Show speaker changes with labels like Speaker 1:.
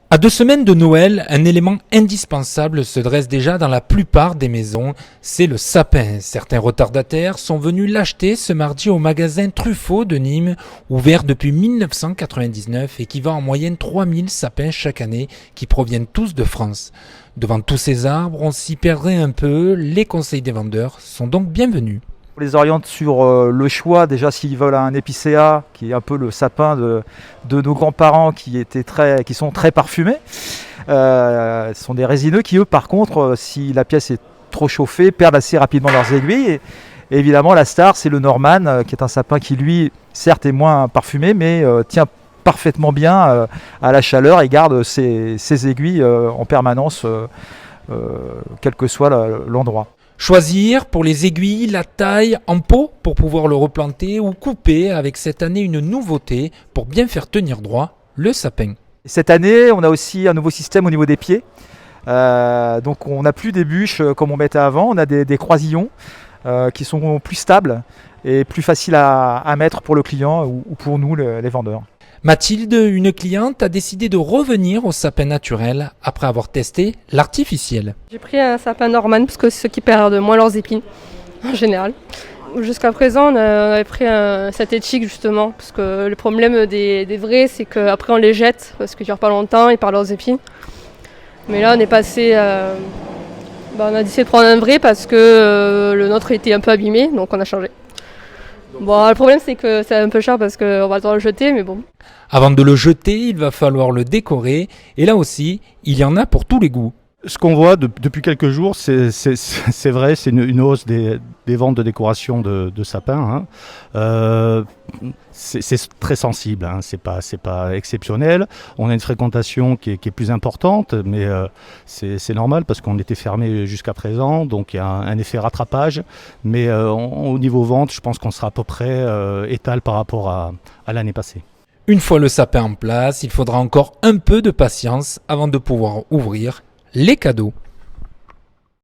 Speaker 1: À 2 semaines de Noël, un élément indispensable se dresse déjà dans la plupart des maisons, c'est le sapin. Certains retardataires sont venus l'acheter ce mardi au magasin Truffaut de Nîmes, ouvert depuis 1999 et qui vend en moyenne 3000 sapins chaque année qui proviennent tous de France. Devant tous ces arbres, on s'y perdrait un peu, les conseils des vendeurs sont donc bienvenus.
Speaker 2: On les oriente sur le choix, déjà s'ils veulent un épicéa, qui est un peu le sapin de nos grands-parents qui sont très parfumés. Ce sont des résineux qui, eux, par contre, si la pièce est trop chauffée, perdent assez rapidement leurs aiguilles. Et évidemment, la star, c'est le Norman, qui est un sapin qui, lui, certes, est moins parfumé, mais tient parfaitement bien à la chaleur et garde ses aiguilles en permanence, quel que soit l'endroit.
Speaker 1: Choisir pour les aiguilles la taille en pot pour pouvoir le replanter ou couper avec cette année une nouveauté pour bien faire tenir droit le sapin.
Speaker 2: Cette année, on a aussi un nouveau système au niveau des pieds. Donc on n'a plus des bûches comme on mettait avant, on a des croisillons qui sont plus stables et plus faciles à mettre pour le client ou pour nous les vendeurs.
Speaker 1: Mathilde, une cliente, a décidé de revenir au sapin naturel après avoir testé l'artificiel.
Speaker 3: J'ai pris un sapin Norman parce que c'est ceux qui perdent moins leurs épines en général. Jusqu'à présent, on avait pris un synthétique justement parce que le problème des vrais, c'est qu'après on les jette parce qu'ils ne durent pas longtemps, ils perdent leurs épines. Mais là, on est passé, on a décidé de prendre un vrai parce que le nôtre était un peu abîmé, donc on a changé. Bon, le problème c'est que c'est un peu cher parce qu'on va devoir le jeter, mais bon.
Speaker 1: Avant de le jeter, il va falloir le décorer et là aussi, il y en a pour tous les goûts.
Speaker 4: Ce qu'on voit depuis quelques jours, c'est vrai, c'est une hausse des ventes de décoration de sapins. C'est très sensible, hein, c'est pas exceptionnel. On a une fréquentation qui est plus importante, mais c'est normal parce qu'on était fermé jusqu'à présent, donc il y a un effet rattrapage. Mais au niveau vente, je pense qu'on sera à peu près étal par rapport à l'année passée.
Speaker 1: Une fois le sapin en place, il faudra encore un peu de patience avant de pouvoir ouvrir les cadeaux.